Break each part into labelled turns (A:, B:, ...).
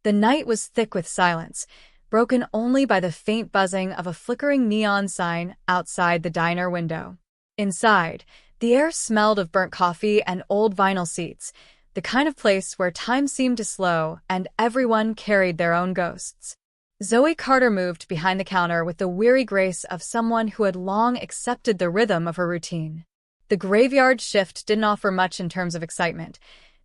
A: The night was thick with silence, broken only by the faint buzzing of a flickering neon sign outside the diner window. Inside, the air smelled of burnt coffee and old vinyl seats, the kind of place where time seemed to slow and everyone carried their own ghosts. Zoe Carter moved behind the counter with the weary grace of someone who had long accepted the rhythm of her routine. The graveyard shift didn't offer much in terms of excitement,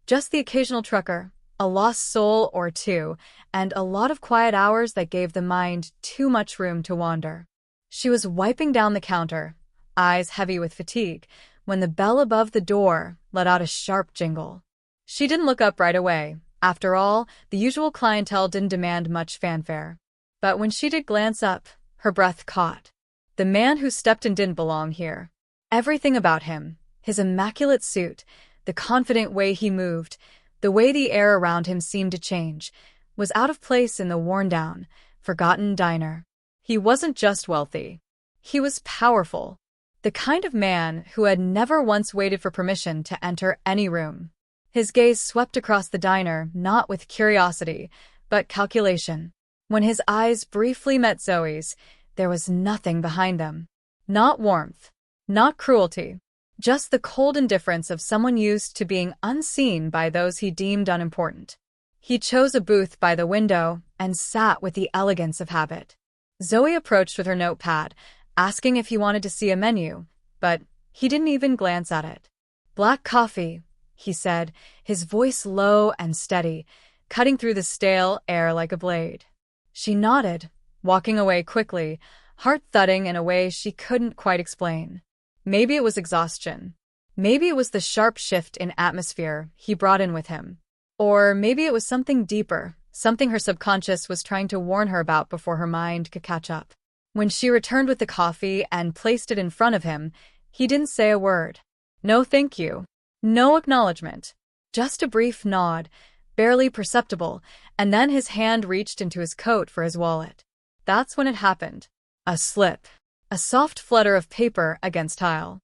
A: just the occasional trucker, a lost soul or two, and a lot of quiet hours that gave the mind too much room to wander. She was wiping down the counter, eyes heavy with fatigue, when the bell above the door let out a sharp jingle. She didn't look up right away. After all, the usual clientele didn't demand much fanfare. But when she did glance up, her breath caught. The man who stepped in didn't belong here. Everything about him, his immaculate suit, the confident way he moved, the way the air around him seemed to change, was out of place in the worn-down, forgotten diner. He wasn't just wealthy. He was powerful. The kind of man who had never once waited for permission to enter any room. His gaze swept across the diner, not with curiosity, but calculation. When his eyes briefly met Zoe's, there was nothing behind them. Not warmth, not cruelty. Just the cold indifference of someone used to being unseen by those he deemed unimportant. He chose a booth by the window and sat with the elegance of habit. Zoe approached with her notepad, asking if he wanted to see a menu, but he didn't even glance at it. "Black coffee," he said, his voice low and steady, cutting through the stale air like a blade. She nodded, walking away quickly, heart thudding in a way she couldn't quite explain. Maybe it was exhaustion. Maybe it was the sharp shift in atmosphere he brought in with him. Or maybe it was something deeper, something her subconscious was trying to warn her about before her mind could catch up. When she returned with the coffee and placed it in front of him, he didn't say a word. No thank you. No acknowledgement. Just a brief nod, barely perceptible, and then his hand reached into his coat for his wallet. That's when it happened. A slip. A soft flutter of paper against tile.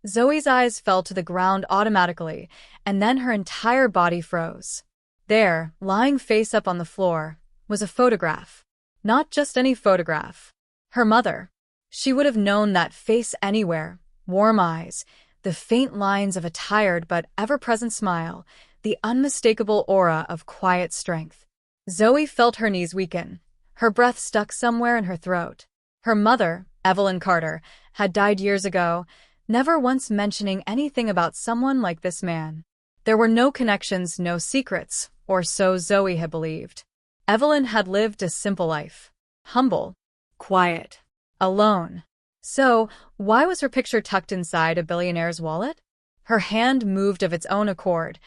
A: Zoe's eyes fell to the ground automatically, and then her entire body froze. There, lying face up on the floor, was a photograph. Not just any photograph. Her mother. She would have known that face anywhere. Warm eyes, the faint lines of a tired but ever-present smile, the unmistakable aura of quiet strength. Zoe felt her knees weaken. Her breath stuck somewhere in her throat. Her mother, Evelyn Carter, had died years ago, never once mentioning anything about someone like this man. There were no connections, no secrets, or so Zoe had believed. Evelyn had lived a simple life. Humble. Quiet. Alone. So, why was her picture tucked inside a billionaire's wallet? Her hand moved of its own accord,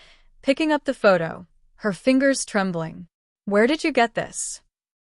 A: picking up the photo, her fingers trembling. "Where did you get this?"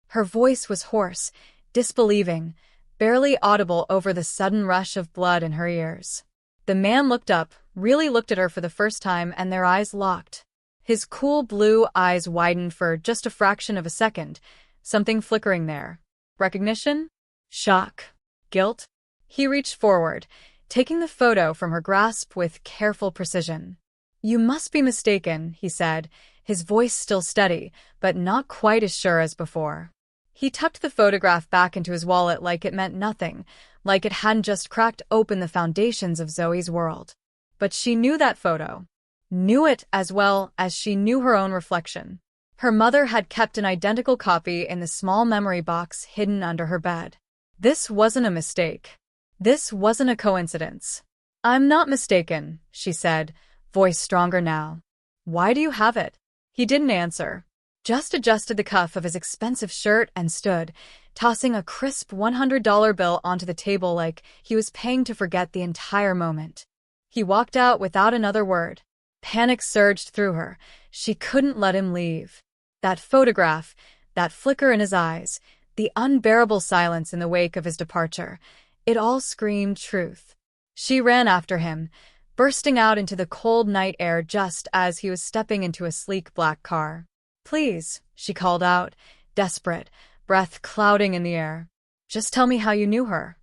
A: Her voice was hoarse, disbelieving, barely audible over the sudden rush of blood in her ears. The man looked up, really looked at her for the first time, and their eyes locked. His cool blue eyes widened for just a fraction of a second, something flickering there. Recognition? Shock? Guilt? He reached forward, taking the photo from her grasp with careful precision. "You must be mistaken," he said, his voice still steady, but not quite as sure as before. He tucked the photograph back into his wallet like it meant nothing, like it hadn't just cracked open the foundations of Zoe's world. But she knew that photo. Knew it as well as she knew her own reflection. Her mother had kept an identical copy in the small memory box hidden under her bed. This wasn't a mistake. This wasn't a coincidence. "I'm not mistaken," she said, voice stronger now. "Why do you have it?" He didn't answer. Just adjusted the cuff of his expensive shirt and stood, tossing a crisp $100 bill onto the table like he was paying to forget the entire moment. He walked out without another word. Panic surged through her. She couldn't let him leave. That photograph, that flicker in his eyes, the unbearable silence in the wake of his departure, it all screamed truth. She ran after him, bursting out into the cold night air just as he was stepping into a sleek black car. "Please," she called out, desperate, breath clouding in the air. "Just tell me how you knew her."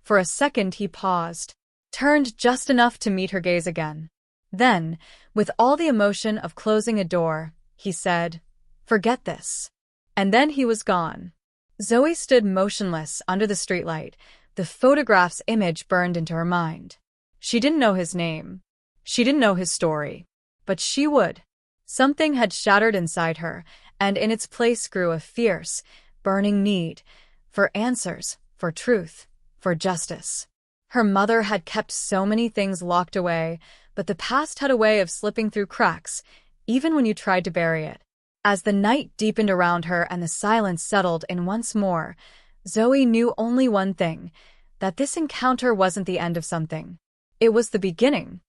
A: For a second he paused, turned just enough to meet her gaze again. Then, with all the emotion of closing a door, he said, Forget this. And then he was gone. Zoe stood motionless under the streetlight, the photograph's image burned into her mind. She didn't know his name. She didn't know his story. But she would. Something had shattered inside her, and in its place grew a fierce, burning need for answers, for truth, for justice. Her mother had kept so many things locked away, but the past had a way of slipping through cracks, even when you tried to bury it. As the night deepened around her and the silence settled in once more, Zoe knew only one thing, that this encounter wasn't the end of something. It was the beginning.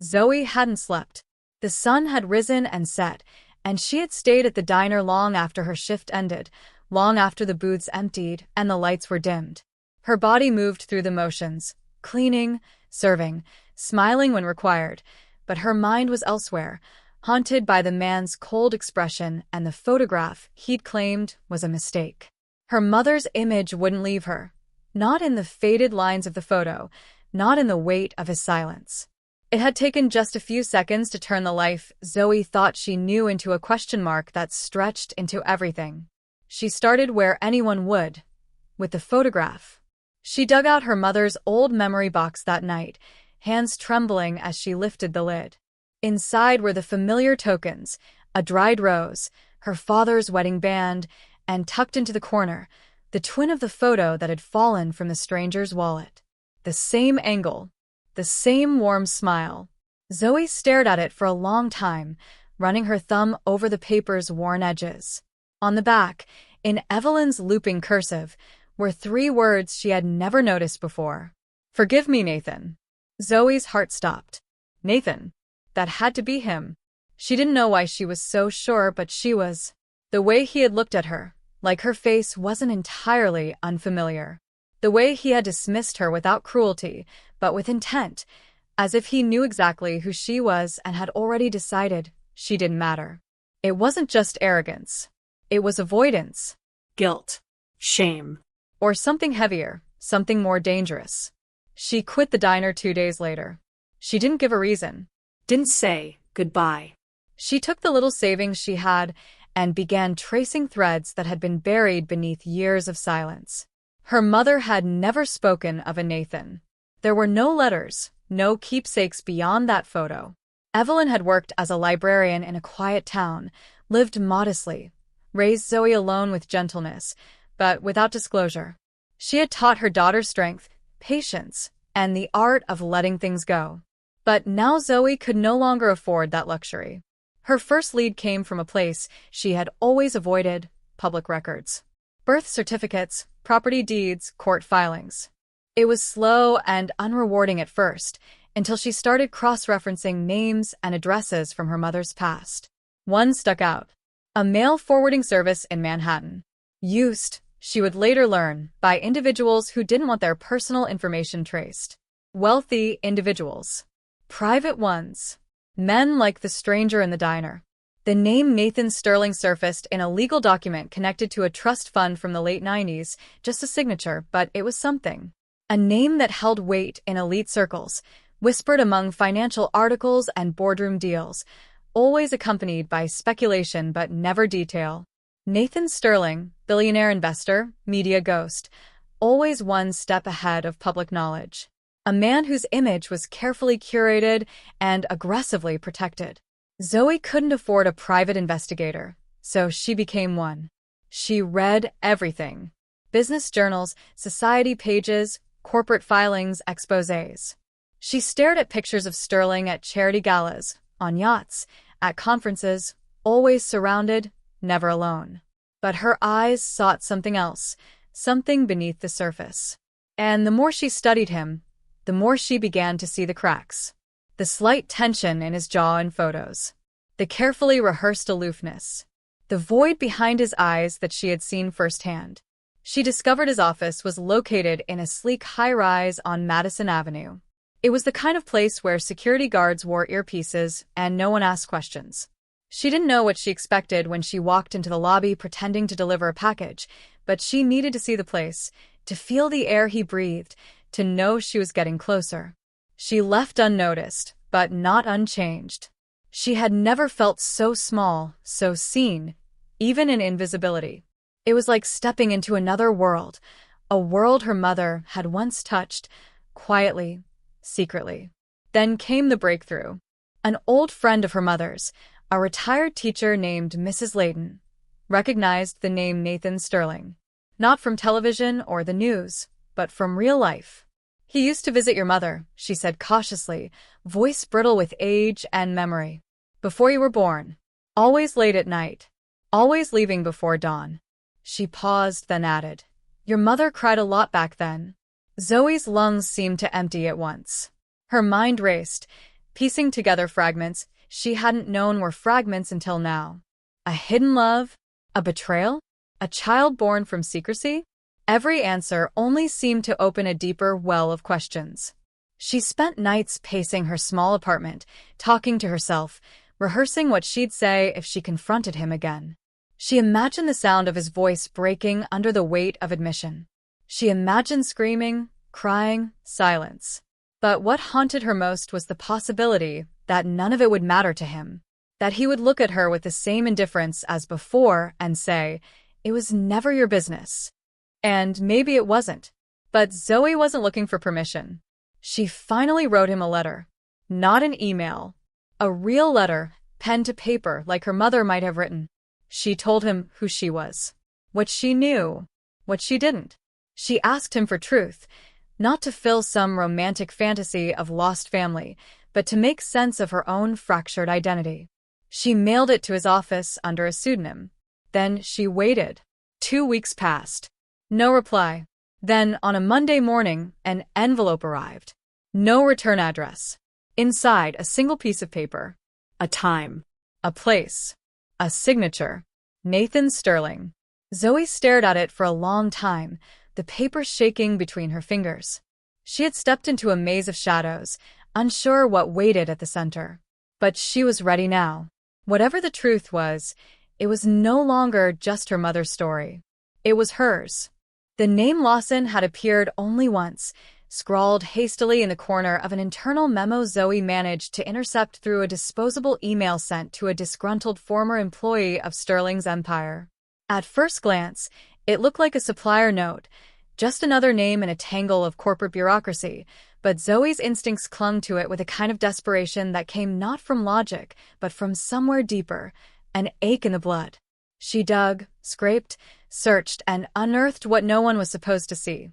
A: Zoe hadn't slept. The sun had risen and set, and she had stayed at the diner long after her shift ended, long after the booths emptied and the lights were dimmed. Her body moved through the motions, cleaning, serving, smiling when required, but her mind was elsewhere, haunted by the man's cold expression and the photograph he'd claimed was a mistake. Her mother's image wouldn't leave her, not in the faded lines of the photo, not in the weight of his silence. It had taken just a few seconds to turn the life Zoe thought she knew into a question mark that stretched into everything. She started where anyone would, with the photograph. She dug out her mother's old memory box that night, hands trembling as she lifted the lid. Inside were the familiar tokens, a dried rose, her father's wedding band, and tucked into the corner, the twin of the photo that had fallen from the stranger's wallet. The same angle, the same warm smile. Zoe stared at it for a long time, running her thumb over the paper's worn edges. On the back, in Evelyn's looping cursive, were 3 words she had never noticed before. "Forgive me, Nathan." Zoe's heart stopped. Nathan. That had to be him. She didn't know why she was so sure, but she was. The way he had looked at her, like her face wasn't entirely unfamiliar. The way he had dismissed her without cruelty, but with intent, as if he knew exactly who she was and had already decided she didn't matter. It wasn't just arrogance. It was avoidance.
B: Guilt. Shame.
A: Or something heavier, something more dangerous. She quit the diner 2 days later. She didn't give a reason.
B: Didn't say goodbye.
A: She took the little savings she had and began tracing threads that had been buried beneath years of silence. Her mother had never spoken of a Nathan. There were no letters, no keepsakes beyond that photo. Evelyn had worked as a librarian in a quiet town, lived modestly, raised Zoe alone with gentleness, but without disclosure. She had taught her daughter strength, patience, and the art of letting things go. But now Zoe could no longer afford that luxury. Her first lead came from a place she had always avoided: public records. Birth certificates, property deeds, court filings. It was slow and unrewarding at first, until she started cross-referencing names and addresses from her mother's past. One stuck out: a mail forwarding service in Manhattan. Used, she would later learn, by individuals who didn't want their personal information traced. Wealthy individuals. Private ones. Men like the stranger in the diner. The name Nathan Sterling surfaced in a legal document connected to a trust fund from the late 90s, just a signature, but it was something. A name that held weight in elite circles, whispered among financial articles and boardroom deals, always accompanied by speculation but never detail. Nathan Sterling, billionaire investor, media ghost, always one step ahead of public knowledge. A man whose image was carefully curated and aggressively protected. Zoe couldn't afford a private investigator, so she became one. She read everything: business journals, society pages, corporate filings, exposés. She stared at pictures of Sterling at charity galas, on yachts, at conferences, always surrounded, never alone. But her eyes sought something else, something beneath the surface. And the more she studied him, the more she began to see the cracks. The slight tension in his jaw in photos. The carefully rehearsed aloofness. The void behind his eyes that she had seen firsthand. She discovered his office was located in a sleek high-rise on Madison Avenue. It was the kind of place where security guards wore earpieces and no one asked questions. She didn't know what she expected when she walked into the lobby pretending to deliver a package, but she needed to see the place, to feel the air he breathed, to know she was getting closer. She left unnoticed, but not unchanged. She had never felt so small, so seen, even in invisibility. It was like stepping into another world, a world her mother had once touched, quietly, secretly. Then came the breakthrough. An old friend of her mother's, a retired teacher named Mrs. Layton, recognized the name Nathan Sterling. Not from television or the news, but from real life. "He used to visit your mother," she said cautiously, voice brittle with age and memory. "Before you were born. Always late at night. Always leaving before dawn." She paused, then added, "Your mother cried a lot back then." Zoe's lungs seemed to empty at once. Her mind raced, piecing together fragments she hadn't known were fragments until now. A hidden love? A betrayal? A child born from secrecy? Every answer only seemed to open a deeper well of questions. She spent nights pacing her small apartment, talking to herself, rehearsing what she'd say if she confronted him again. She imagined the sound of his voice breaking under the weight of admission. She imagined screaming, crying, silence. But what haunted her most was the possibility that none of it would matter to him. That he would look at her with the same indifference as before and say, "It was never your business." And maybe it wasn't. But Zoe wasn't looking for permission. She finally wrote him a letter. Not an email. A real letter, pen to paper like her mother might have written. She told him who she was. What she knew. What she didn't. She asked him for truth. Not to fill some romantic fantasy of lost family, but to make sense of her own fractured identity. She mailed it to his office under a pseudonym. Then she waited. 2 weeks passed. No reply. Then, on a Monday morning, an envelope arrived. No return address. Inside, a single piece of paper.
B: A time.
A: A place. A signature. Nathan Sterling. Zoe stared at it for a long time, the paper shaking between her fingers. She had stepped into a maze of shadows, unsure what waited at the center. But she was ready now. Whatever the truth was, it was no longer just her mother's story. It was hers. The name Lawson had appeared only once, scrawled hastily in the corner of an internal memo Zoe managed to intercept through a disposable email sent to a disgruntled former employee of Sterling's empire. At first glance, it looked like a supplier note, just another name in a tangle of corporate bureaucracy, but Zoe's instincts clung to it with a kind of desperation that came not from logic, but from somewhere deeper, an ache in the blood. She dug, scraped, searched, and unearthed what no one was supposed to see.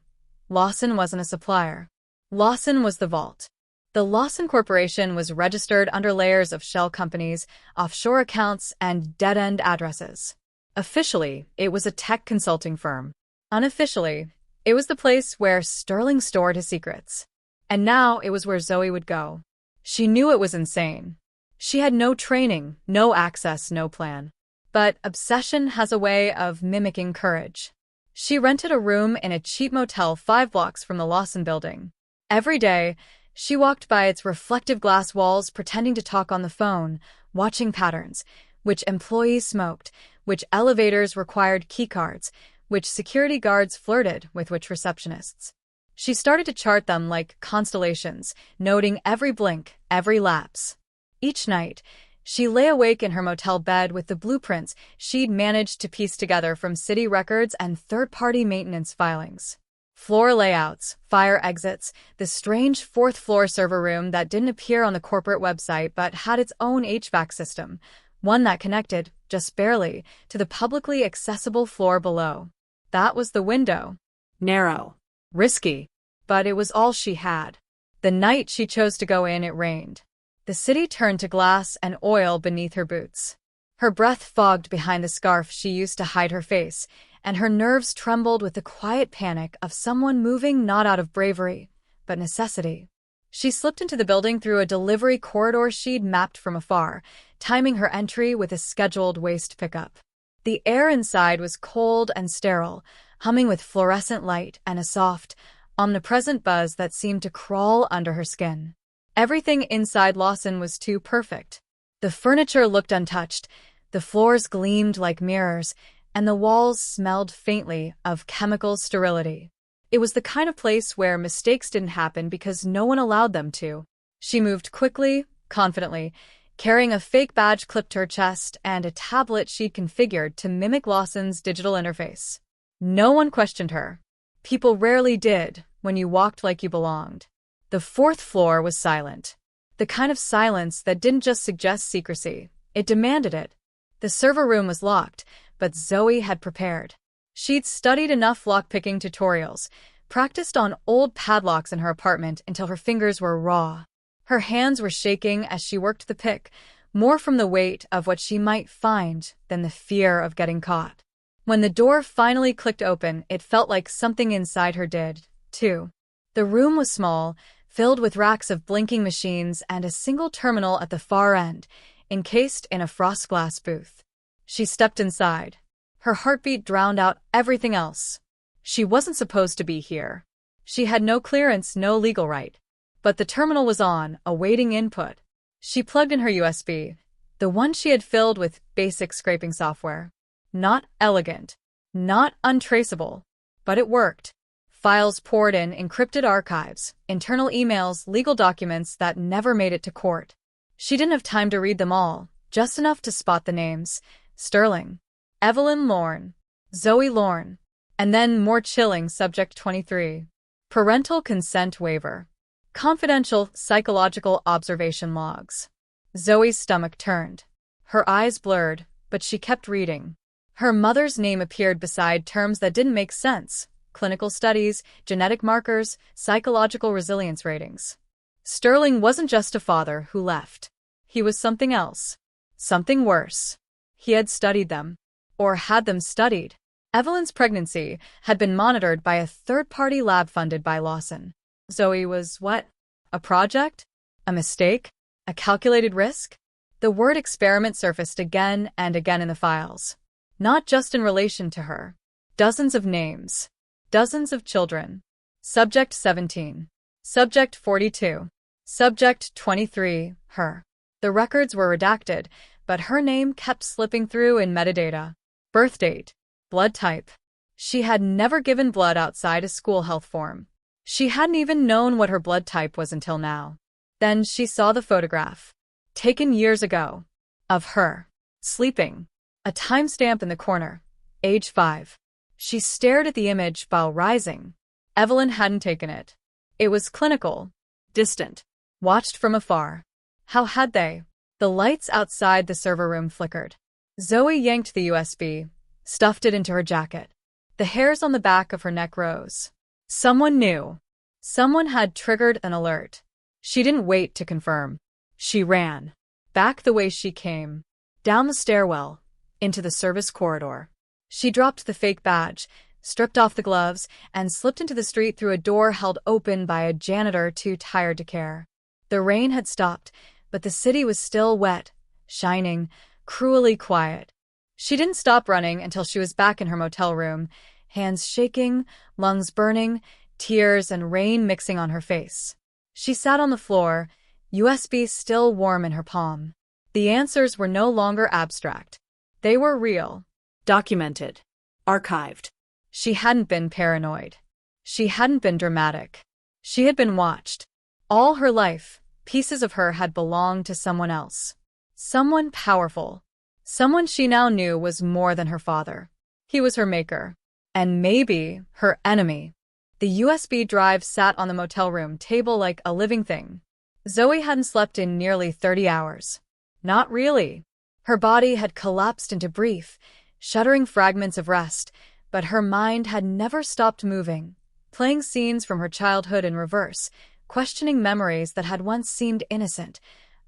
A: Lawson wasn't a supplier. Lawson was the vault. The Lawson Corporation was registered under layers of shell companies, offshore accounts, and dead-end addresses. Officially, it was a tech consulting firm. Unofficially, it was the place where Sterling stored his secrets. And now it was where Zoe would go. She knew it was insane. She had no training, no access, no plan. But obsession has a way of mimicking courage. She rented a room in a cheap motel 5 blocks from the Lawson building. Every day, she walked by its reflective glass walls pretending to talk on the phone, watching patterns, which employees smoked, which elevators required keycards, which security guards flirted with which receptionists. She started to chart them like constellations, noting every blink, every lapse. Each night, she lay awake in her motel bed with the blueprints she'd managed to piece together from city records and third-party maintenance filings. Floor layouts, fire exits, the strange 4th-floor server room that didn't appear on the corporate website but had its own HVAC system, one that connected, just barely, to the publicly accessible floor below. That was the window.
B: Narrow.
A: Risky. But it was all she had. The night she chose to go in, it rained. The city turned to glass and oil beneath her boots. Her breath fogged behind the scarf she used to hide her face, and her nerves trembled with the quiet panic of someone moving not out of bravery, but necessity. She slipped into the building through a delivery corridor she'd mapped from afar, timing her entry with a scheduled waste pickup. The air inside was cold and sterile, humming with fluorescent light and a soft, omnipresent buzz that seemed to crawl under her skin. Everything inside Lawson was too perfect. The furniture looked untouched, the floors gleamed like mirrors, and the walls smelled faintly of chemical sterility. It was the kind of place where mistakes didn't happen because no one allowed them to. She moved quickly, confidently, carrying a fake badge clipped to her chest and a tablet she'd configured to mimic Lawson's digital interface. No one questioned her. People rarely did when you walked like you belonged. The fourth floor was silent. The kind of silence that didn't just suggest secrecy, it demanded it. The server room was locked, but Zoe had prepared. She'd studied enough lockpicking tutorials, practiced on old padlocks in her apartment until her fingers were raw. Her hands were shaking as she worked the pick, more from the weight of what she might find than the fear of getting caught. When the door finally clicked open, it felt like something inside her did, too. The room was small, filled with racks of blinking machines and a single terminal at the far end, encased in a frost glass booth. She stepped inside. Her heartbeat drowned out everything else. She wasn't supposed to be here. She had no clearance, no legal right. But the terminal was on, awaiting input. She plugged in her USB, the one she had filled with basic scraping software. Not elegant, not untraceable, but it worked. Files poured in encrypted archives, internal emails, legal documents that never made it to court. She didn't have time to read them all, just enough to spot the names. Sterling, Evelyn Lorne, Zoe Lorne, and then more chilling Subject 23. Parental consent waiver. Confidential psychological observation logs. Zoe's stomach turned. Her eyes blurred, but she kept reading. Her mother's name appeared beside terms that didn't make sense. Clinical studies, genetic markers, psychological resilience ratings. Sterling wasn't just a father who left. He was something else. Something worse. He had studied them. Or had them studied. Evelyn's pregnancy had been monitored by a third-party lab funded by Lawson. Zoe was what? A project? A mistake? A calculated risk? The word experiment surfaced again and again in the files. Not just in relation to her. Dozens of names. Dozens of children. Subject 17. Subject 42. Subject 23, her. The records were redacted, but her name kept slipping through in metadata. Birth date. Blood type. She had never given blood outside a school health form. She hadn't even known what her blood type was until now. Then she saw the photograph. Taken years ago. Of her. Sleeping. A timestamp in the corner. Age 5. She stared at the image while rising. Evelyn hadn't taken it. It was clinical. Distant. Watched from afar. How had they? The lights outside the server room flickered. Zoe yanked the USB, stuffed it into her jacket. The hairs on the back of her neck rose. Someone knew. Someone had triggered an alert. She didn't wait to confirm. She ran. Back the way she came. Down the stairwell. Into the service corridor. She dropped the fake badge, stripped off the gloves, and slipped into the street through a door held open by a janitor too tired to care. The rain had stopped, but the city was still wet, shining, cruelly quiet. She didn't stop running until she was back in her motel room, hands shaking, lungs burning, tears and rain mixing on her face. She sat on the floor, USB still warm in her palm. The answers were no longer abstract. They were real.
B: Documented. Archived.
A: She hadn't been paranoid. She hadn't been dramatic. She had been watched. All her life, pieces of her had belonged to someone else. Someone powerful. Someone she now knew was more than her father. He was her maker. And maybe her enemy. The USB drive sat on the motel room table like a living thing. Zoe hadn't slept in nearly 30 hours. Not really. Her body had collapsed into brief, shuddering fragments of rest, but her mind had never stopped moving, playing scenes from her childhood in reverse, questioning memories that had once seemed innocent,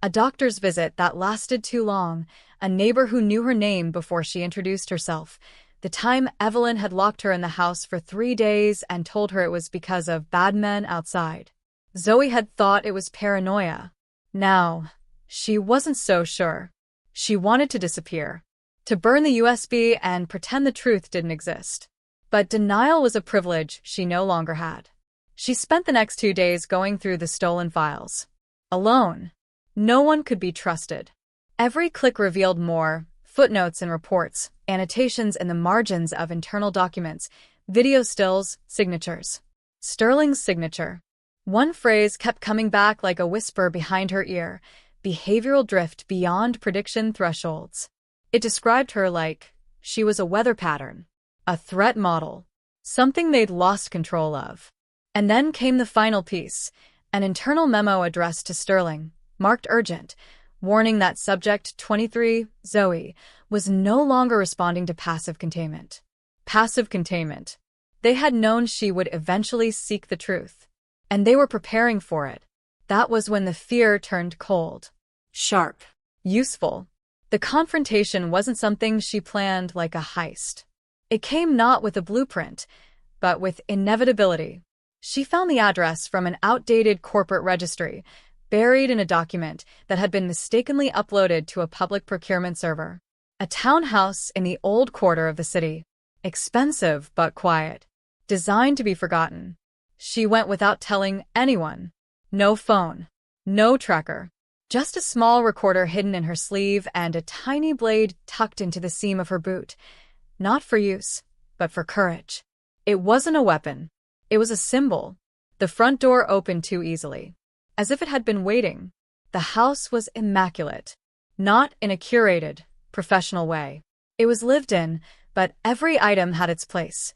A: a doctor's visit that lasted too long, a neighbor who knew her name before she introduced herself, the time Evelyn had locked her in the house for 3 days and told her it was because of bad men outside. Zoe had thought it was paranoia. Now, she wasn't so sure. She wanted to disappear, to burn the USB and pretend the truth didn't exist. But denial was a privilege she no longer had. She spent the next 2 days going through the stolen files. Alone. No one could be trusted. Every click revealed more, footnotes in reports, annotations in the margins of internal documents, video stills, signatures. Sterling's signature. One phrase kept coming back like a whisper behind her ear, behavioral drift beyond prediction thresholds. It described her like she was a weather pattern, a threat model, something they'd lost control of. And then came the final piece, an internal memo addressed to Sterling, marked urgent, warning that subject 23, Zoe, was no longer responding to passive containment. Passive containment. They had known she would eventually seek the truth, and they were preparing for it. That was when the fear turned cold.
B: Sharp.
A: Useful. The confrontation wasn't something she planned like a heist. It came not with a blueprint, but with inevitability. She found the address from an outdated corporate registry, buried in a document that had been mistakenly uploaded to a public procurement server. A townhouse in the old quarter of the city. Expensive but quiet. Designed to be forgotten. She went without telling anyone. No phone. No tracker. Just a small recorder hidden in her sleeve and a tiny blade tucked into the seam of her boot. Not for use, but for courage. It wasn't a weapon. It was a symbol. The front door opened too easily. As if it had been waiting. The house was immaculate. Not in a curated, professional way. It was lived in, but every item had its place.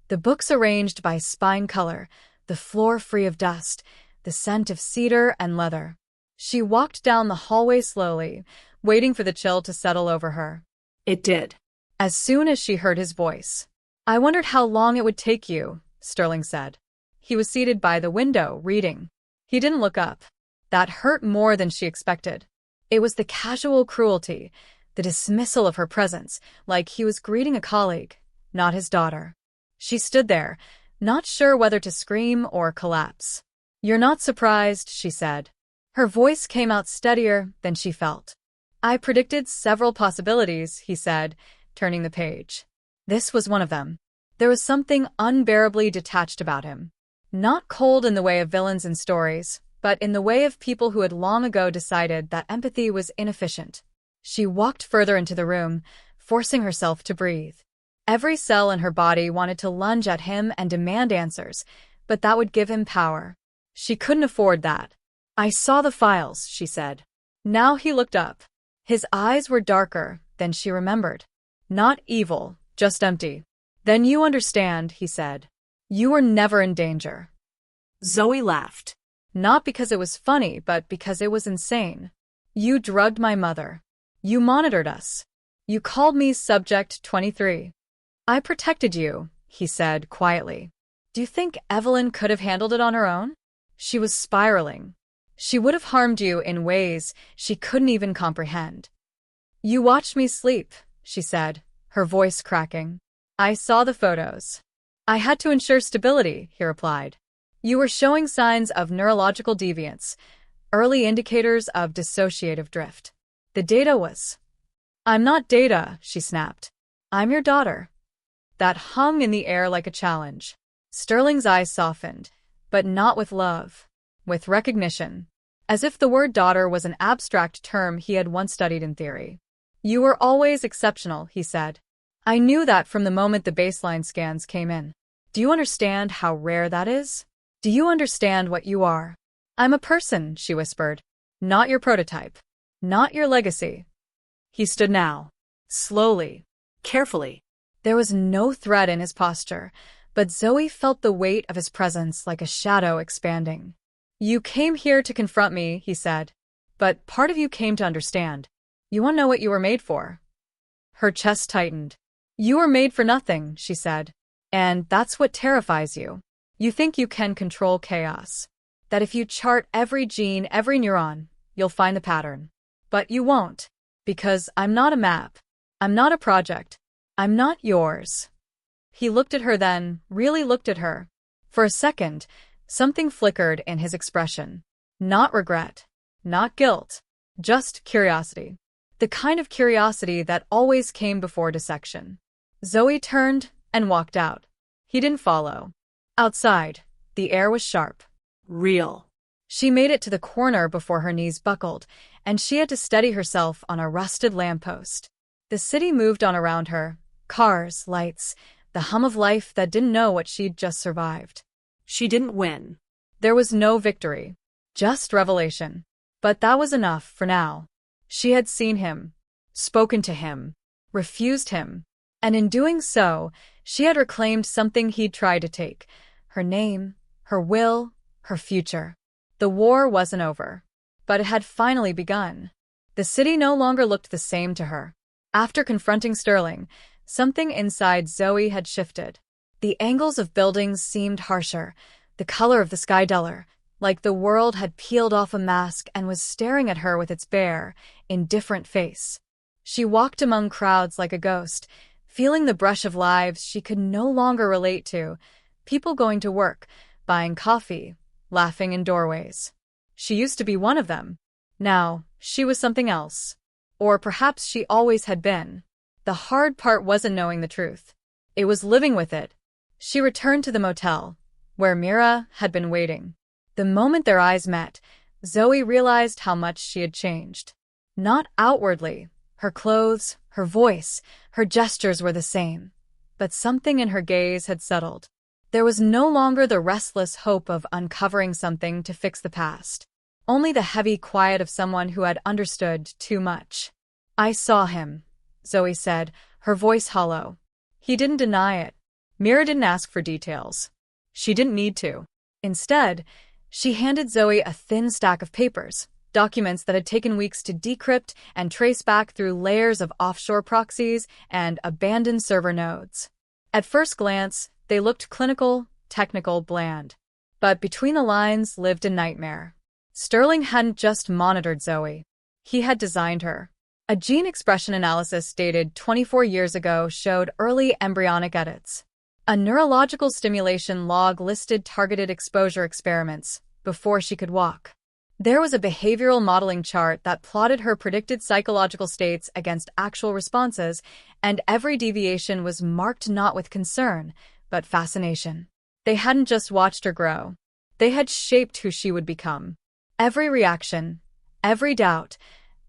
A: The books arranged by spine color, the floor free of dust, the scent of cedar and leather. She walked down the hallway slowly, waiting for the chill to settle over her.
B: It did.
A: As soon as she heard his voice. "I wondered how long it would take you," Sterling said. He was seated by the window, reading. He didn't look up. That hurt more than she expected. It was the casual cruelty, the dismissal of her presence, like he was greeting a colleague, not his daughter. She stood there, not sure whether to scream or collapse. "You're not surprised," she said. Her voice came out steadier than she felt. "I predicted several possibilities," he said, turning the page. This was one of them. There was something unbearably detached about him. Not cold in the way of villains in stories, but in the way of people who had long ago decided that empathy was inefficient. She walked further into the room, forcing herself to breathe. Every cell in her body wanted to lunge at him and demand answers, but that would give him power. She couldn't afford that. "I saw the files," she said. Now he looked up. His eyes were darker than she remembered. Not evil, just empty. "Then you understand," he said. "You were never in danger."
B: Zoe laughed.
A: Not because it was funny, but because it was insane. "You drugged my mother. You monitored us. You called me Subject 23. I protected you," he said quietly. "Do you think Evelyn could have handled it on her own? She was spiraling. She would have harmed you in ways she couldn't even comprehend." "You watched me sleep," she said, her voice cracking. "I saw the photos. I had to ensure stability," he replied. "You were showing signs of neurological deviance, early indicators of dissociative drift. The data was—" "I'm not data," she snapped. "I'm your daughter." That hung in the air like a challenge. Sterling's eyes softened, but not with love. With recognition, as if the word daughter was an abstract term he had once studied in theory. "You were always exceptional," he said. "I knew that from the moment the baseline scans came in. Do you understand how rare that is? Do you understand what you are?" "I'm a person," she whispered. "Not your prototype. Not your legacy." He stood now. Slowly.
B: Carefully.
A: There was no threat in his posture, but Zoe felt the weight of his presence like a shadow expanding. "You came here to confront me," he said. "But part of you came to understand. You want to know what you were made for?" Her chest tightened. "You were made for nothing," she said. "And that's what terrifies you. You think you can control chaos. That if you chart every gene, every neuron, you'll find the pattern. But you won't. Because I'm not a map. I'm not a project. I'm not yours." He looked at her then, really looked at her. For a second, something flickered in his expression. Not regret. Not guilt. Just curiosity. The kind of curiosity that always came before dissection. Zoe turned and walked out. He didn't follow. Outside, the air was sharp.
B: Real.
A: She made it to the corner before her knees buckled, and she had to steady herself on a rusted lamppost. The city moved on around her. Cars, lights, the hum of life that didn't know what she'd just survived.
B: She didn't win.
A: There was no victory. Just revelation. But that was enough for now. She had seen him, spoken to him, refused him, and in doing so, she had reclaimed something he'd tried to take: her name, her will, her future. The war wasn't over, but it had finally begun. The city no longer looked the same to her. After confronting Sterling, something inside Zoe had shifted. The angles of buildings seemed harsher, the color of the sky duller, like the world had peeled off a mask and was staring at her with its bare, indifferent face. She walked among crowds like a ghost, feeling the brush of lives she could no longer relate to: people going to work, buying coffee, laughing in doorways. She used to be one of them. Now, she was something else. Or perhaps she always had been. The hard part wasn't knowing the truth. It was living with it. She returned to the motel, where Mira had been waiting. The moment their eyes met, Zoe realized how much she had changed. Not outwardly. Her clothes, her voice, her gestures were the same. But something in her gaze had settled. There was no longer the restless hope of uncovering something to fix the past. Only the heavy quiet of someone who had understood too much. "I saw him," Zoe said, her voice hollow. He didn't deny it. Mira didn't ask for details. She didn't need to. Instead, she handed Zoe a thin stack of papers, documents that had taken weeks to decrypt and trace back through layers of offshore proxies and abandoned server nodes. At first glance, they looked clinical, technical, bland. But between the lines lived a nightmare. Sterling hadn't just monitored Zoe. He had designed her. A gene expression analysis dated 24 years ago showed early embryonic edits. A neurological stimulation log listed targeted exposure experiments before she could walk. There was a behavioral modeling chart that plotted her predicted psychological states against actual responses, and every deviation was marked not with concern, but fascination. They hadn't just watched her grow. They had shaped who she would become. Every reaction, every doubt,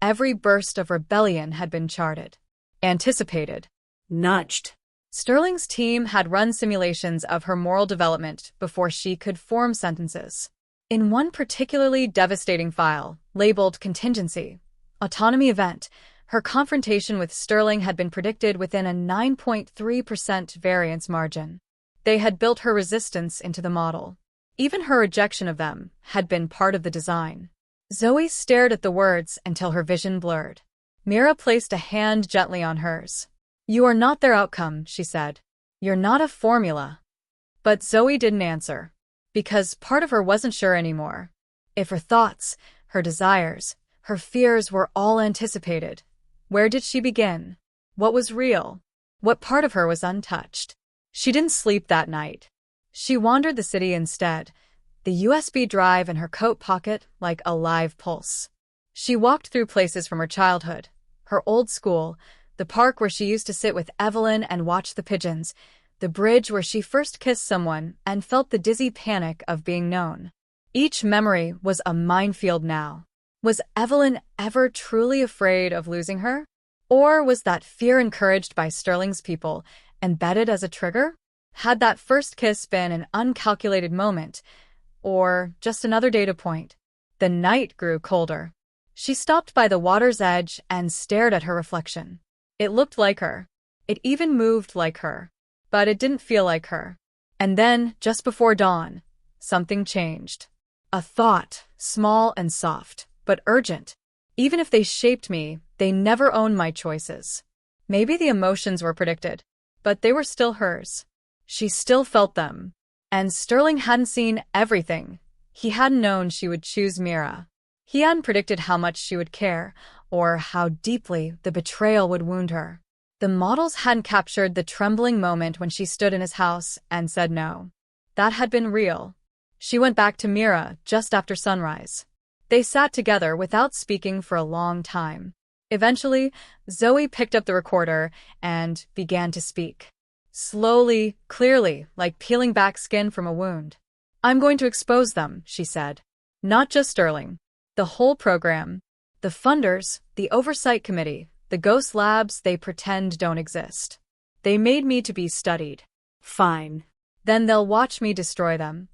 A: every burst of rebellion had been charted, anticipated,
B: Nudged.
A: Sterling's team had run simulations of her moral development before she could form sentences. In one particularly devastating file, labeled Contingency, Autonomy Event, her confrontation with Sterling had been predicted within a 9.3% variance margin. They had built her resistance into the model. Even her rejection of them had been part of the design. Zoe stared at the words until her vision blurred. Mira placed a hand gently on hers. "You are not their outcome," she said. "You're not a formula." But Zoe didn't answer. Because part of her wasn't sure anymore. If her thoughts, her desires, her fears were all anticipated, where did she begin? What was real? What part of her was untouched? She didn't sleep that night. She wandered the city instead, the USB drive in her coat pocket like a live pulse. She walked through places from her childhood, her old school, the park where she used to sit with Evelyn and watch the pigeons, the bridge where she first kissed someone and felt the dizzy panic of being known. Each memory was a minefield now. Was Evelyn ever truly afraid of losing her? Or was that fear encouraged by Sterling's people, embedded as a trigger? Had that first kiss been an uncalculated moment, or just another data point? The night grew colder. She stopped by the water's edge and stared at her reflection. It looked like her. It even moved like her. But it didn't feel like her. And then, just before dawn, something changed. A thought, small and soft, but urgent. Even if they shaped me, they never owned my choices. Maybe the emotions were predicted, but they were still hers. She still felt them. And Sterling hadn't seen everything. He hadn't known she would choose Mira. He hadn't predicted how much she would care, or how deeply the betrayal would wound her. The models hadn't captured the trembling moment when she stood in his house and said no. That had been real. She went back to Mira just after sunrise. They sat together without speaking for a long time. Eventually, Zoe picked up the recorder and began to speak. Slowly, clearly, like peeling back skin from a wound. "I'm going to expose them," she said. "Not just Sterling. The whole program. The funders, the oversight committee, the ghost labs they pretend don't exist. They made me to be studied."
B: Fine.
A: "Then they'll watch me destroy them."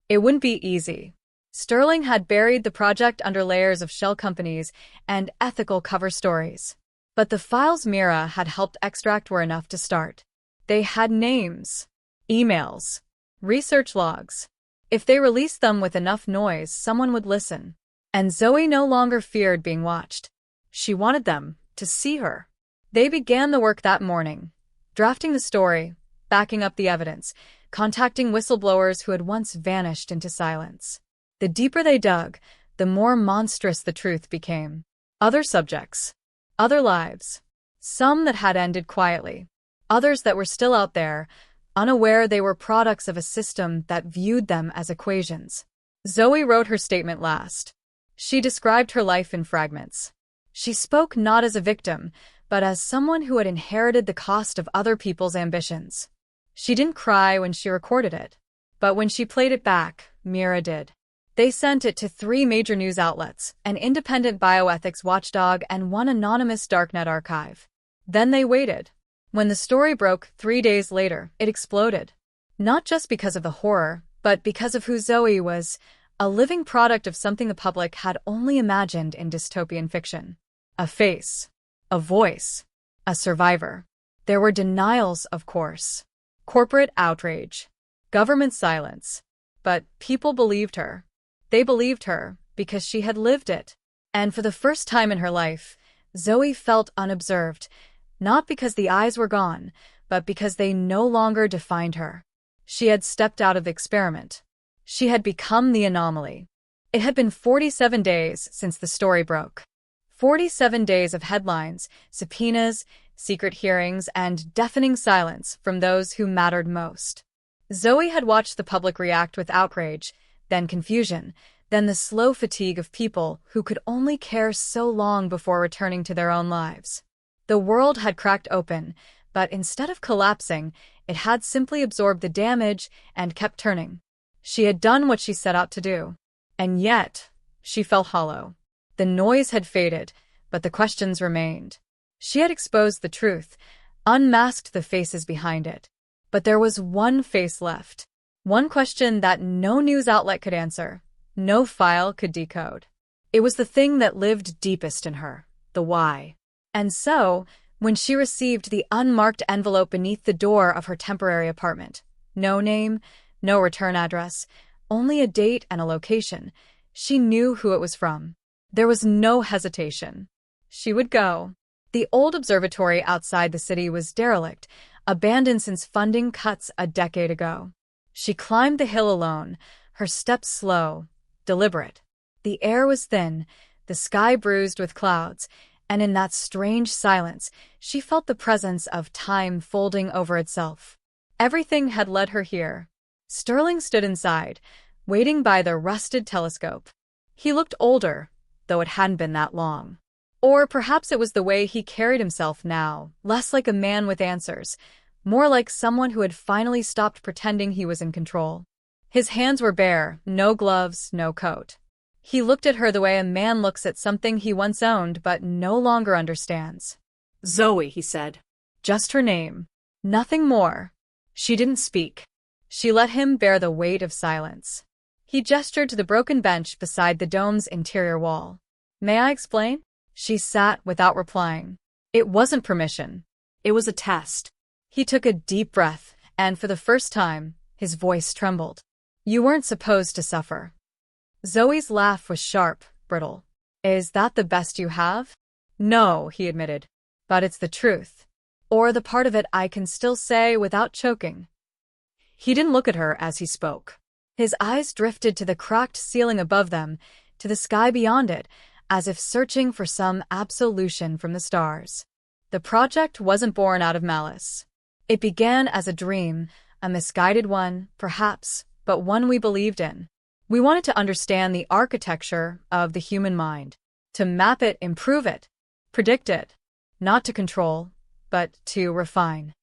A: "It wouldn't be easy." Sterling had buried the project under layers of shell companies and ethical cover stories. But the files Mira had helped extract were enough to start. They had names, emails, research logs. If they released them with enough noise, someone would listen. And Zoe no longer feared being watched. She wanted them to see her. They began the work that morning, drafting the story, backing up the evidence, contacting whistleblowers who had once vanished into silence. The deeper they dug, the more monstrous the truth became. Other subjects, other lives, some that had ended quietly, others that were still out there, unaware they were products of a system that viewed them as equations. Zoe wrote her statement last. She described her life in fragments. She spoke not as a victim, but as someone who had inherited the cost of other people's ambitions. She didn't cry when she recorded it, but when she played it back, Mira did. They sent it to 3 major news outlets, an independent bioethics watchdog, and one anonymous darknet archive. Then they waited. When the story broke 3 days later, it exploded. Not just because of the horror, but because of who Zoe was, a living product of something the public had only imagined in dystopian fiction. A face, a voice, a survivor. There were denials, of course. Corporate outrage, government silence. But people believed her. They believed her because she had lived it. And for the first time in her life, Zoe felt unobserved, not because the eyes were gone, but because they no longer defined her. She had stepped out of the experiment. She had become the anomaly. It had been 47 days since the story broke. 47 days of headlines, subpoenas, secret hearings, and deafening silence from those who mattered most. Zoe had watched the public react with outrage, then confusion, then the slow fatigue of people who could only care so long before returning to their own lives. The world had cracked open, but instead of collapsing, it had simply absorbed the damage and kept turning. She had done what she set out to do. And yet, she felt hollow. The noise had faded, but the questions remained. She had exposed the truth, unmasked the faces behind it. But there was one face left. One question that no news outlet could answer, no file could decode. It was the thing that lived deepest in her, the why. And so, when she received the unmarked envelope beneath the door of her temporary apartment, no name, no return address, only a date and a location, she knew who it was from. There was no hesitation. She would go. The old observatory outside the city was derelict, abandoned since funding cuts a decade ago. She climbed the hill alone, her steps slow, deliberate. The air was thin, the sky bruised with clouds, and in that strange silence, she felt the presence of time folding over itself. Everything had led her here. Sterling stood inside, waiting by the rusted telescope. He looked older, though it hadn't been that long. Or perhaps it was the way he carried himself now, less like a man with answers, more like someone who had finally stopped pretending he was in control. His hands were bare, no gloves, no coat. He looked at her the way a man looks at something he once owned but no longer understands.
B: Zoe, he said.
A: Just her name. Nothing more. She didn't speak. She let him bear the weight of silence. He gestured to the broken bench beside the dome's interior wall. May I explain? She sat without replying. It wasn't permission.
B: It was a test.
A: He took a deep breath, and for the first time, his voice trembled. You weren't supposed to suffer. Zoe's laugh was sharp, brittle. Is that the best you have? No, he admitted. But it's the truth. Or the part of it I can still say without choking. He didn't look at her as he spoke. His eyes drifted to the cracked ceiling above them, to the sky beyond it, as if searching for some absolution from the stars. The project wasn't born out of malice. It began as a dream, a misguided one, perhaps, but one we believed in. We wanted to understand the architecture of the human mind, to map it, improve it, predict it, not to control, but to refine.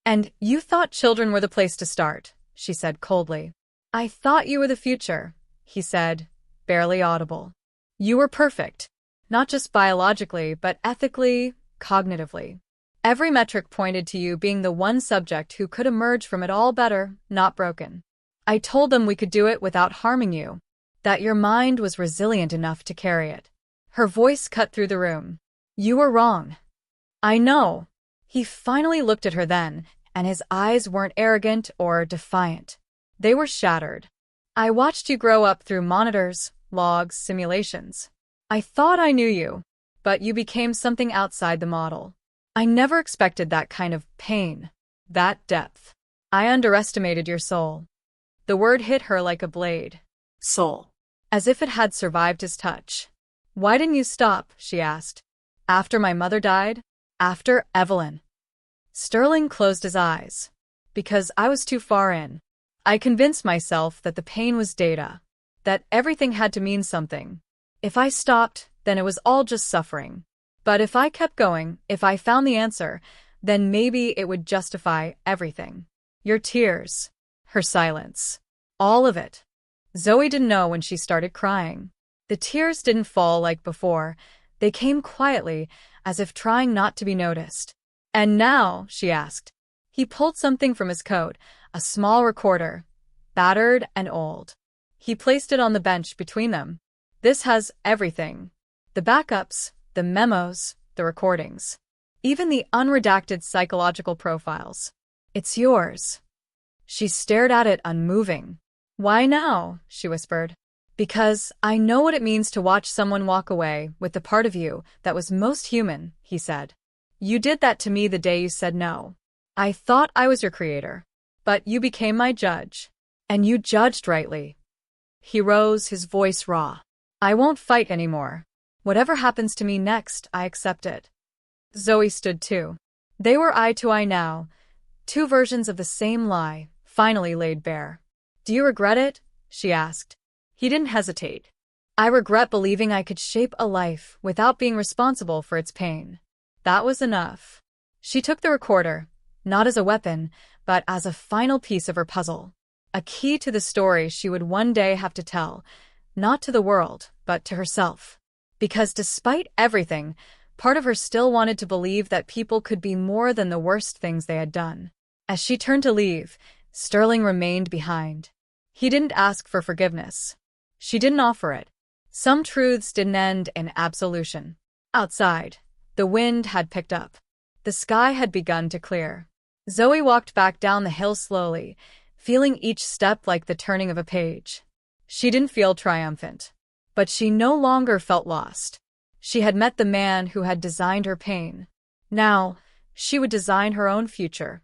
A: And you thought children were the place to start, she said coldly. I thought you were the future, he said, barely audible. You were perfect, not just biologically, but ethically, cognitively. Every metric pointed to you being the one subject who could emerge from it all better, not broken. I told them we could do it without harming you. that your mind was resilient enough to carry it. Her voice cut through the room. You were wrong. I know. He finally looked at her then, and his eyes weren't arrogant or defiant. They were shattered. I watched you grow up through monitors, logs, simulations. I thought I knew you, but you became something outside the model. I never expected that kind of pain, that depth. I underestimated your soul. The word hit her like a blade.
B: Soul.
A: As if it had survived his touch. Why didn't you stop? She asked. After my mother died? After Evelyn. Sterling closed his eyes. Because I was too far in. I convinced myself that the pain was data, that everything had to mean something. If I stopped, then it was all just suffering. But if I kept going, if I found the answer, then maybe it would justify everything. Your tears, her silence, all of it. Zoe didn't know when she started crying. The tears didn't fall like before. They came quietly, as if trying not to be noticed. And now, she asked. He pulled something from his coat, a small recorder, battered and old. He placed it on the bench between them. This has everything. The backups, the memos, the recordings. Even the unredacted psychological profiles. It's yours. She stared at it unmoving. Why now? She whispered. Because I know what it means to watch someone walk away with the part of you that was most human, he said. You did that to me the day you said no. I thought I was your creator. But you became my judge. And you judged rightly. He rose, his voice raw. I won't fight anymore. Whatever happens to me next, I accept it. Zoe stood too. They were eye to eye now. Two versions of the same lie, finally laid bare. Do you regret it? She asked. He didn't hesitate. I regret believing I could shape a life without being responsible for its pain. That was enough. She took the recorder, not as a weapon, but as a final piece of her puzzle. A key to the story she would one day have to tell, not to the world, but to herself. Because despite everything, part of her still wanted to believe that people could be more than the worst things they had done. As she turned to leave, Sterling remained behind. He didn't ask for forgiveness. She didn't offer it. Some truths didn't end in absolution. Outside, the wind had picked up. The sky had begun to clear. Zoe walked back down the hill slowly, feeling each step like the turning of a page. She didn't feel triumphant. But she no longer felt lost. She had met the man who had designed her pain. Now, she would design her own future.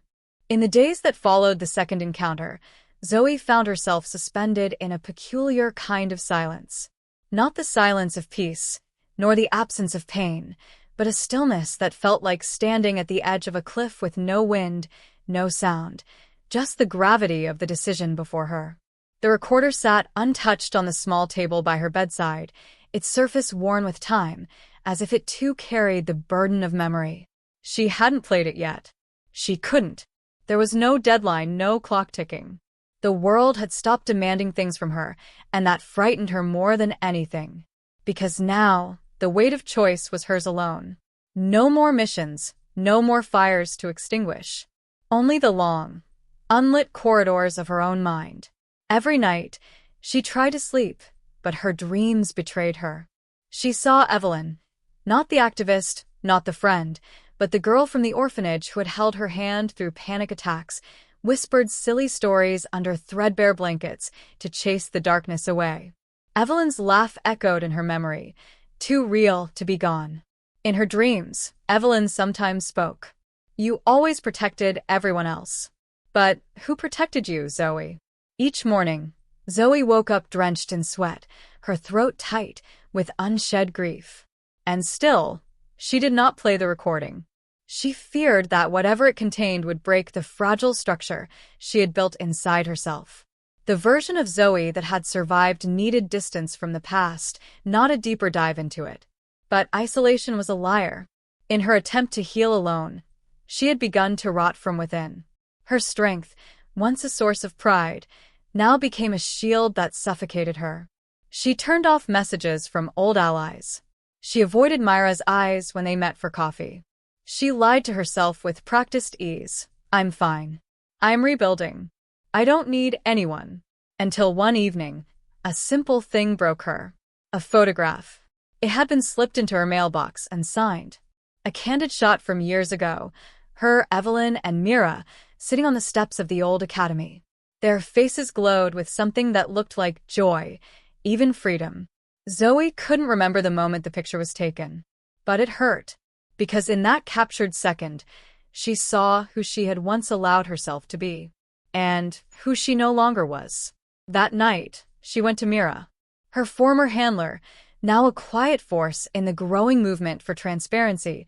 A: In the days that followed the second encounter, Zoe found herself suspended in a peculiar kind of silence. Not the silence of peace, nor the absence of pain, but a stillness that felt like standing at the edge of a cliff with no wind, no sound, just the gravity of the decision before her. The recorder sat untouched on the small table by her bedside, its surface worn with time, as if it too carried the burden of memory. She hadn't played it yet. She couldn't. There was no deadline, no clock ticking. The world had stopped demanding things from her, and that frightened her more than anything. Because now, the weight of choice was hers alone. No more missions, no more fires to extinguish. Only the long, unlit corridors of her own mind. Every night, she tried to sleep, but her dreams betrayed her. She saw Evelyn, not the activist, not the friend, but the girl from the orphanage who had held her hand through panic attacks, whispered silly stories under threadbare blankets to chase the darkness away. Evelyn's laugh echoed in her memory, too real to be gone. In her dreams, Evelyn sometimes spoke. You always protected everyone else. But who protected you, Zoe? Each morning, Zoe woke up drenched in sweat, her throat tight with unshed grief. And still, she did not play the recording. She feared that whatever it contained would break the fragile structure she had built inside herself. The version of Zoe that had survived needed distance from the past, not a deeper dive into it. But isolation was a liar. In her attempt to heal alone, she had begun to rot from within. Her strength, once a source of pride, now became a shield that suffocated her. She turned off messages from old allies. She avoided Myra's eyes when they met for coffee. She lied to herself with practiced ease. I'm fine. I'm rebuilding. I don't need anyone. Until one evening, A simple thing broke her. A photograph. It had been slipped into her mailbox and signed. A candid shot from years ago. Her, Evelyn, and Mira sitting on the steps of the old academy. Their faces glowed with something that looked like joy, even freedom. Zoe couldn't remember the moment the picture was taken. But it hurt, because in that captured second, she saw who she had once allowed herself to be, and who she no longer was. That night, she went to Mira, her former handler, now a quiet force in the growing movement for transparency,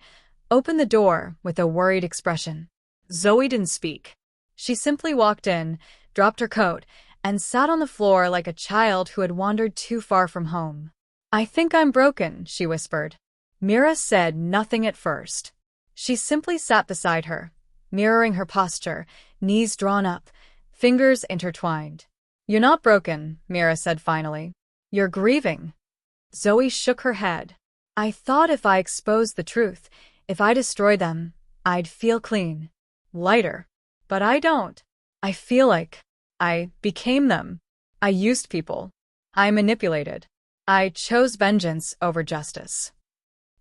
A: opened the door with a worried expression.
B: Zoe didn't speak.
A: She simply walked in, dropped her coat, and sat on the floor like a child who had wandered too far from home. "I think I'm broken," she whispered. Mira said nothing at first. She simply sat beside her, mirroring her posture, knees drawn up, fingers intertwined. "You're not broken," Mira said finally. "You're grieving." Zoe shook her head. "I thought if I exposed the truth, if I destroyed them, I'd feel clean. Lighter. But I don't. I feel like I became them. I used people. I manipulated. I chose vengeance over justice."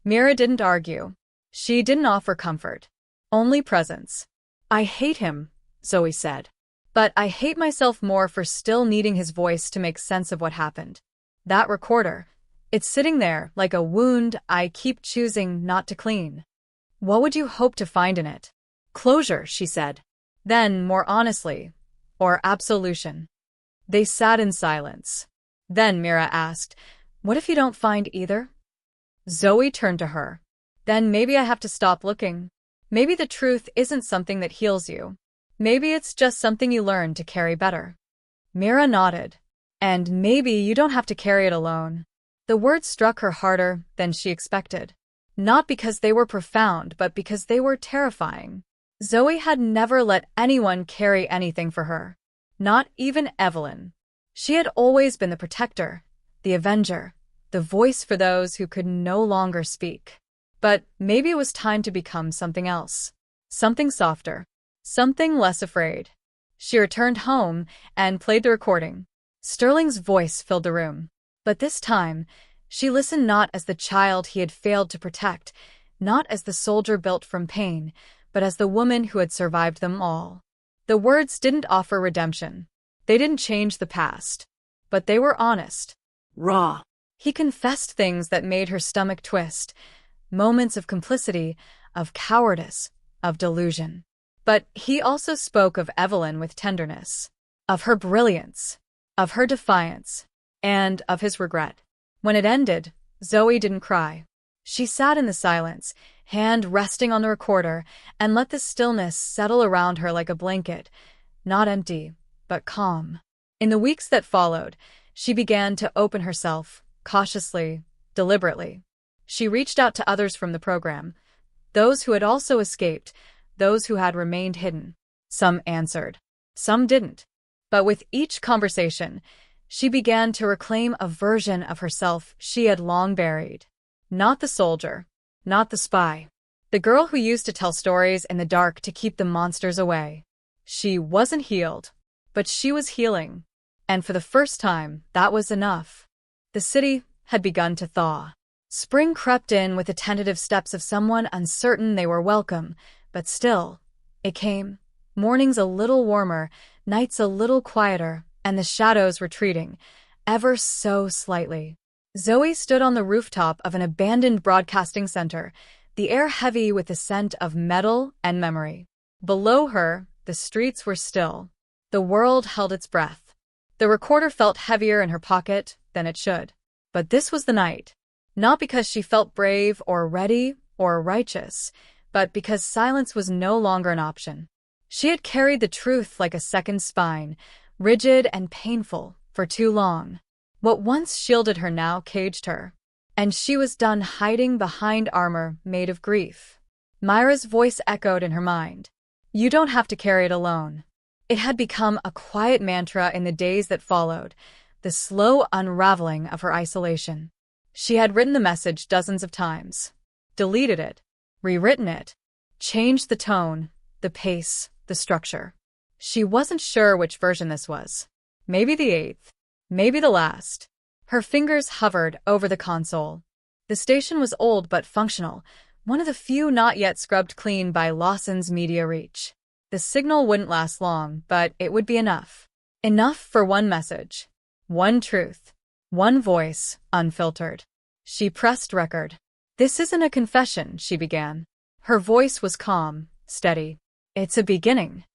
A: Mira didn't argue. She didn't offer comfort. Only presence. "I hate him," Zoe said. "But I hate myself more for still needing his voice to make sense of what happened. That recorder, it's sitting there like a wound I keep choosing not to clean." "What would you hope to find in it?"
B: "Closure," she said.
A: Then, more honestly, or absolution. They sat in silence. Then Mira asked, "What if you don't find either?" Zoe turned to her. "Then maybe I have to stop looking. Maybe the truth isn't something that heals you. Maybe it's just something you learn to carry better." Mira nodded. "And maybe you don't have to carry it alone." The words struck her harder than she expected. Not because they were profound, but because they were terrifying. Zoe had never let anyone carry anything for her. Not even Evelyn. She had always been the protector, the avenger, the voice for those who could no longer speak. But maybe it was time to become something else. Something softer. Something less afraid. She returned home and played the recording. Sterling's voice filled the room. But this time, she listened not as the child he had failed to protect, not as the soldier built from pain, but as the woman who had survived them all. The words didn't offer redemption. They didn't change the past. But they were honest.
B: Raw.
A: He confessed things that made her stomach twist. Moments of complicity, of cowardice, of delusion. But he also spoke of Evelyn with tenderness. Of her brilliance. Of her defiance. And of his regret. When it ended, Zoe didn't cry. She sat in the silence, hand resting on the recorder, and let the stillness settle around her like a blanket, not empty, but calm. In the weeks that followed, she began to open herself, cautiously, deliberately. She reached out to others from the program, those who had also escaped, those who had remained hidden. Some answered, some didn't. But with each conversation, she began to reclaim a version of herself she had long buried. Not the soldier, not the spy. The girl who used to tell stories in the dark to keep the monsters away. She wasn't healed, but she was healing. And for the first time, that was enough. The city had begun to thaw. Spring crept in with the tentative steps of someone uncertain they were welcome, but still, it came. Mornings a little warmer, nights a little quieter, and the shadows retreating, ever so slightly. Zoe stood on the rooftop of an abandoned broadcasting center, the air heavy with the scent of metal and memory. Below her, the streets were still. The world held its breath. The recorder felt heavier in her pocket than it should. But this was the night. Not because she felt brave or ready or righteous, but because silence was no longer an option. She had carried the truth like a second spine, rigid and painful, for too long. What once shielded her now caged her. And she was done hiding behind armor made of grief. Myra's voice echoed in her mind. "You don't have to carry it alone." It had become a quiet mantra in the days that followed, the slow unraveling of her isolation. She had written the message dozens of times, deleted it, rewritten it, changed the tone, the pace, the structure. She wasn't sure which version this was. Maybe the 8th. Maybe the last. Her fingers hovered over the console. The station was old but functional, one of the few not yet scrubbed clean by Lawson's media reach. The signal wouldn't last long, but it would be enough. Enough for one message. One truth. One voice, unfiltered. She pressed record. "This isn't a confession," she began. Her voice was calm, steady. "It's a beginning."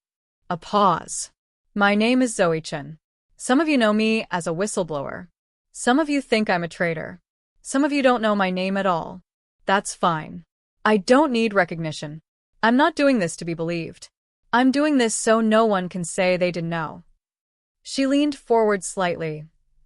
A: A pause. "My name is Zoe Chen. Some of you know me as a whistleblower. Some of you think I'm a traitor. Some of you don't know my name at all. That's fine. I don't need recognition. I'm not doing this to be believed. I'm doing this so no one can say they didn't know." She leaned forward slightly,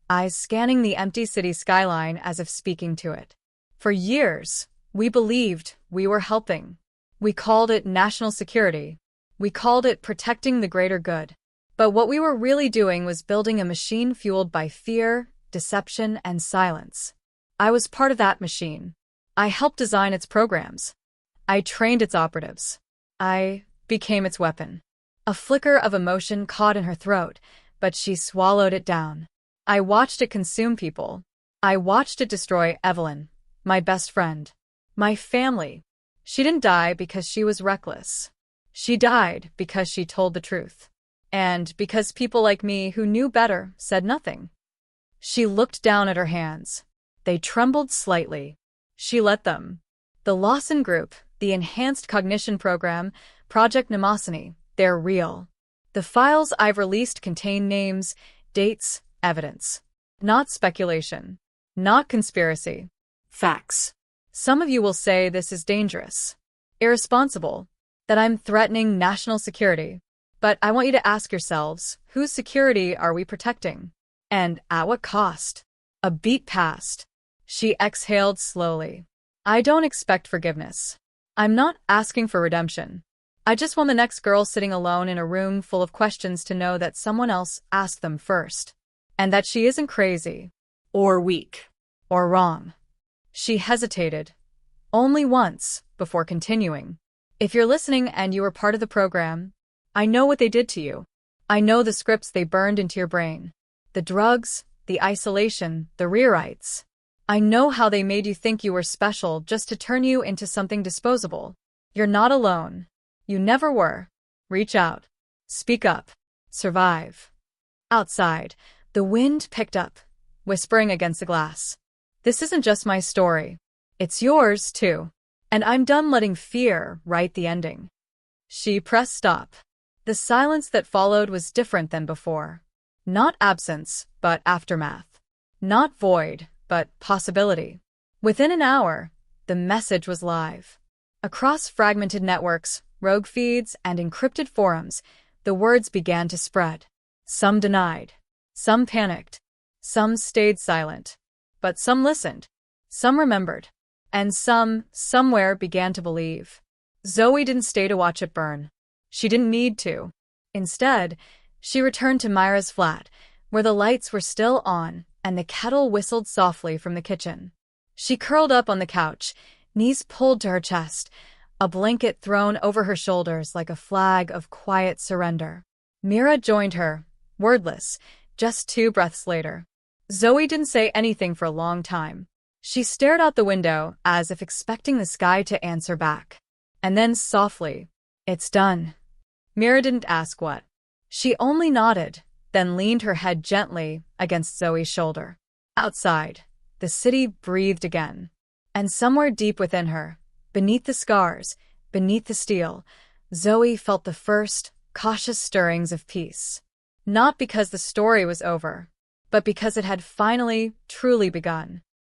A: eyes scanning the empty city skyline as if speaking to it. "For years, we believed we were helping. We called it national security. We called it protecting the greater good. But what we were really doing was building a machine fueled by fear, deception, and silence. I was part of that machine. I helped design its programs. I trained its operatives. I became its weapon." A flicker of emotion caught in her throat, but she swallowed it down. "I watched it consume people. I watched it destroy Evelyn, my best friend, my family. She didn't die because she was reckless. She died because she told the truth. And because people like me who knew better said nothing." She looked down at her hands. They trembled slightly. She let them. "The Lawson Group, the Enhanced Cognition Program, Project Mnemosyne, they're real. The files I've released contain names, dates, evidence. Not speculation. Not conspiracy. Facts. Some of you will say this is dangerous, irresponsible, that I'm threatening national security. But I want you to ask yourselves, whose security are we protecting? And at what cost?" A beat passed. She exhaled slowly. "I don't expect forgiveness. I'm not asking for redemption. I just want the next girl sitting alone in a room full of questions to know that someone else asked them first. And that she isn't crazy. Or weak. Or wrong." She hesitated. Only once, before continuing. "If you're listening and you were part of the program, I know what they did to you. I know the scripts they burned into your brain. The drugs, the isolation, the rewrites. I know how they made you think you were special just to turn you into something disposable. You're not alone. You never were. Reach out. Speak up. Survive." Outside, the wind picked up, whispering against the glass. "This isn't just my story. It's yours, too. And I'm done letting fear write the ending." She pressed stop. The silence that followed was different than before. Not absence, but aftermath. Not void, but possibility. Within an hour, the message was live. Across fragmented networks, rogue feeds, and encrypted forums, the words began to spread. Some denied. Some panicked. Some stayed silent. But some listened. Some remembered. And some, somewhere, began to believe. Zoe didn't stay to watch it burn. She didn't need to. Instead, she returned to Myra's flat, where the lights were still on and the kettle whistled softly from the kitchen. She curled up on the couch, knees pulled to her chest, a blanket thrown over her shoulders like a flag of quiet surrender. Myra joined her, wordless, just 2 breaths later. Zoe didn't say anything for a long time. She stared out the window as if expecting the sky to answer back. And then softly, "It's done." Myra didn't ask what. She only nodded, then leaned her head gently against Zoe's shoulder. Outside, the city breathed again. And somewhere deep within her, beneath the scars, beneath the steel, Zoe felt the first, cautious stirrings of peace. Not because the story was over, but because it had finally, truly begun.